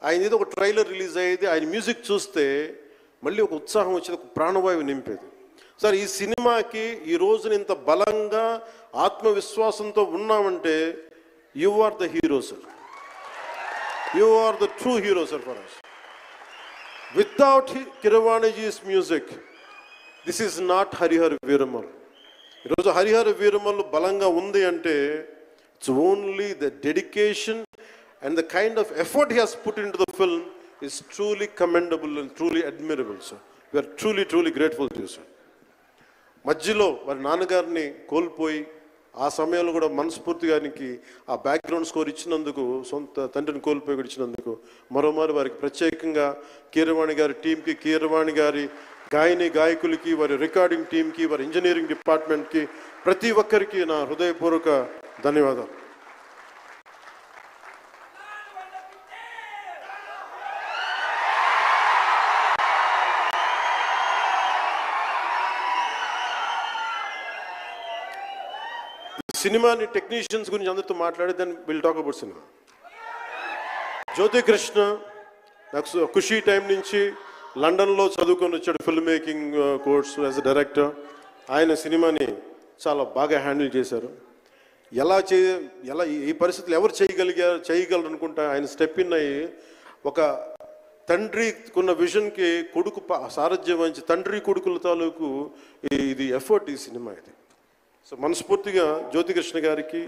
ఆయన ఏదో ఒక ట్రైలర్ రిలీజ్ అయ్యేది, ఆయన మ్యూజిక్ చూస్తే మళ్ళీ ఒక ఉత్సాహం వచ్చేది, ఒక ప్రాణవాయువు నింపేది. సార్ ఈ సినిమాకి ఈ రోజున ఇంత బలంగా ఆత్మవిశ్వాసంతో ఉన్నామంటే you are the hero sir. You are the true hero sir for us. Without Keeravaniji's music, this is not Harihar Veeramal. ఈరోజు హరిహర వీరమల్లు బలంగా ఉంది అంటే it's only the dedication and the kind of effort he has put in to the film is truly commendable and truly admirable sir. We are truly grateful to you sir. మధ్యలో వారి నాన్నగారిని కోల్పోయి ఆ సమయంలో కూడా మనస్ఫూర్తిగా ఆయనకి ఆ బ్యాక్గ్రౌండ్ స్కోర్ ఇచ్చినందుకు, సొంత తండ్రిని కోల్పోయి కూడా ఇచ్చినందుకు మరోమారు వారికి ప్రత్యేకంగా కీరవాణి గారి టీంకి, కీరవాణి గారి గాయకులకి, వారి రికార్డింగ్ టీంకి, వారి ఇంజనీరింగ్ డిపార్ట్మెంట్కి, ప్రతి ఒక్కరికి నా హృదయపూర్వక ధన్యవాదాలు. సినిమాని టెక్నీషియన్స్ గురించి అందరితో మాట్లాడి then will talk about cinema. Jyothi Krishna నాకు ఖుషీ టైం నుంచి లండన్లో చదువుకొని వచ్చాడు, film making course as a director. ఆయన సినిమాని చాలా బాగా హ్యాండిల్ చేశారు. ఎలా ఈ పరిస్థితులు ఎవరు చేయగలరు అనుకుంటా ఆయన స్టెప్ ఇన్ అయ్యి ఒక తండ్రికున్న విజన్కి కొడుకు సారథ్యం వహించి తండ్రి కొడుకుల తాలూకు ఇది ఎఫర్ట్ ఈ సినిమా ఇది. సో మనస్ఫూర్తిగా జ్యోతికృష్ణ గారికి,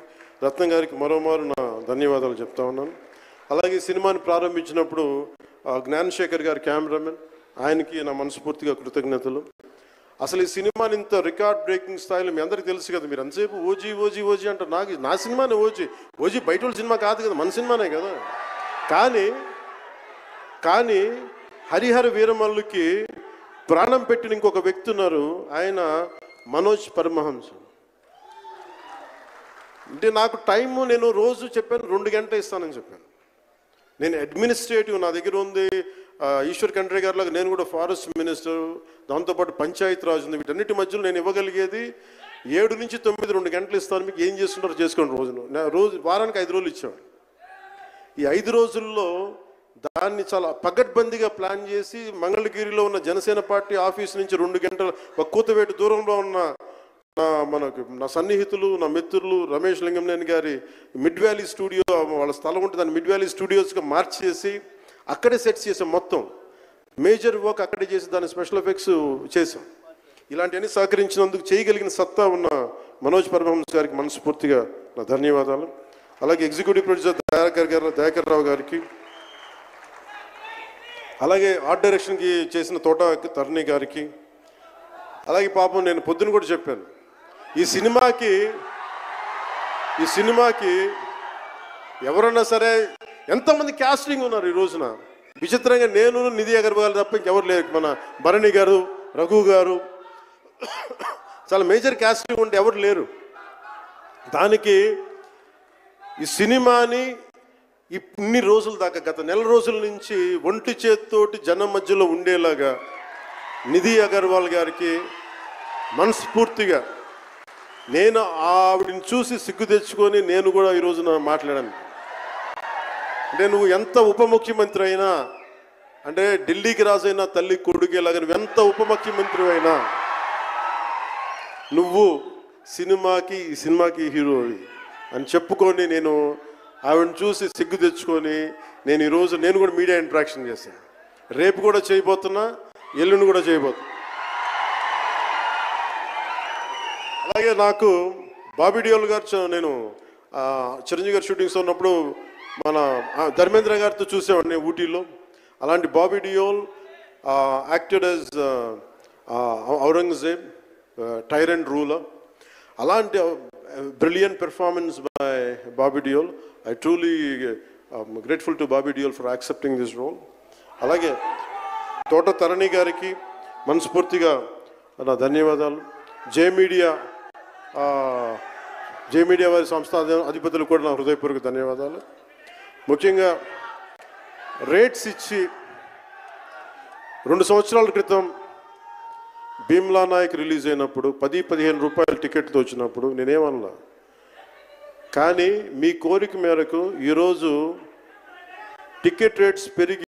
రత్నం గారికి మరోమారు నా ధన్యవాదాలు చెప్తా ఉన్నాను. అలాగే సినిమాని ప్రారంభించినప్పుడు జ్ఞానశేఖర్ గారి కెమెరామెన్, ఆయనకి నా మనస్ఫూర్తిగా కృతజ్ఞతలు. అసలు ఈ సినిమాని ఇంత రికార్డ్ బ్రేకింగ్ స్థాయిలో మీ అందరికీ తెలుసు కదా, మీరు అంతసేపు ఓజీ అంటారు. నా సినిమానే ఓజీ బయట వాళ్ళ సినిమా కాదు కదా, మన సినిమానే కదా. కానీ హరిహర వీరమల్లుకి ప్రాణం పెట్టిన ఇంకొక వ్యక్తి ఉన్నారు, ఆయన మనోజ్ పరమహంస. అంటే నాకు టైము నేను రోజు చెప్పాను 2 గంటలు ఇస్తానని చెప్పాను. నేను అడ్మినిస్ట్రేటివ్ నా దగ్గర ఉంది, ఈశ్వర్ ఖండ్రే గారిలాగా నేను కూడా ఫారెస్ట్ మినిస్టర్, దాంతోపాటు పంచాయతీ రాజ్ ఉంది. వీటన్నిటి మధ్యలో నేను ఇవ్వగలిగేది 7 నుంచి 9 2 గంటలు ఇస్తాను. మీకు ఏం చేస్తుంటారో చేసుకోండి. వారానికి 5 రోజులు ఇచ్చాడు. ఈ 5 రోజుల్లో దాన్ని చాలా పగడ్బందీగా ప్లాన్ చేసి మంగళగిరిలో ఉన్న జనసేన పార్టీ ఆఫీస్ నుంచి 2 గంటల ఒక కూతవేటు దూరంలో ఉన్న నా సన్నిహితులు, నా మిత్రులు రమేష్ లింగంనేని గారి మిడ్ వ్యాలీ స్టూడియో, వాళ్ళ స్థలం ఉంటుంది, దాన్ని మిడ్ వ్యాలీ స్టూడియోస్గా మార్చేసి అక్కడే సెట్స్ చేసాం. మొత్తం మేజర్ వర్క్ అక్కడే చేసి దాని స్పెషల్ ఎఫెక్ట్స్ చేసాం. ఇలాంటివన్నీ సహకరించినందుకు, చేయగలిగిన సత్తా ఉన్న మనోజ్ పరమహంస గారికి మనస్ఫూర్తిగా నా ధన్యవాదాలు. అలాగే ఎగ్జిక్యూటివ్ ప్రొడ్యూసర్ దయాకర్ రావు గారికి, అలాగే ఆర్ట్ డైరెక్షన్కి చేసిన తోట తరుణి గారికి, అలాగే పాపం నేను పొద్దున కూడా చెప్పాను, ఈ సినిమాకి ఎవరన్నా సరే ఎంతమంది క్యాస్టింగ్ ఉన్నారు ఈ రోజున. విచిత్రంగా నేను, నిధి అగర్వాల్ తప్ప ఇంకెవరు లేరు. మన భరణి గారు, రఘు గారు, చాలా మేజర్ క్యాస్టింగ్ ఉంటే ఎవరు లేరు. దానికి ఈ సినిమాని ఇన్ని రోజుల దాకా, గత నెల రోజుల నుంచి ఒంటి చేత్తోటి జనం మధ్యలో ఉండేలాగా నిధి అగర్వాల్ గారికి మనస్ఫూర్తిగా నేను ఆవిడని చూసి సిగ్గు తెచ్చుకొని నేను కూడా ఈ రోజున మాట్లాడాను. అంటే నువ్వు ఎంత ఉప ముఖ్యమంత్రి అయినా, అంటే ఢిల్లీకి రాజైనా తల్లి కొడుకేలాగా నువ్వు ఎంత ఉప ముఖ్యమంత్రి అయినా నువ్వు ఈ సినిమాకి హీరో అని చెప్పుకొని నేను ఆవిడని చూసి సిగ్గు తెచ్చుకొని నేను కూడా మీడియా ఇంటరాక్షన్ చేశాను. రేపు కూడా చేయబోతున్నా, ఎల్లుండి కూడా చేయబోతున్నా. అలాగే నాకు బాబీ డియోల్ గారు, నేను చిరంజీవి గారు షూటింగ్స్ ఉన్నప్పుడు మన ధర్మేంద్ర గారితో చూసేవాడిని ఊటీలో. అలాంటి Bobby Deol acted as Aurangzeb, tyrant ruler. అలాంటి brilliant performance by Bobby Deol. I truly grateful to Bobby Deol for accepting this role. అలాగే తోట తరణి గారికి మనస్ఫూర్తిగా నా ధన్యవాదాలు. జే మీడియా వారి సంస్థ అధిపతులు కూడా నా హృదయపూర్వక ధన్యవాదాలు. ముఖ్యంగా రేట్స్ ఇచ్చి 2 సంవత్సరాల క్రితం భీమ్లా నాయక్ రిలీజ్ అయినప్పుడు 10-15 రూపాయల టికెట్తో వచ్చినప్పుడు నేనేమన్నా, కానీ మీ కోరిక మేరకు ఈరోజు టికెట్ రేట్స్ పెరిగి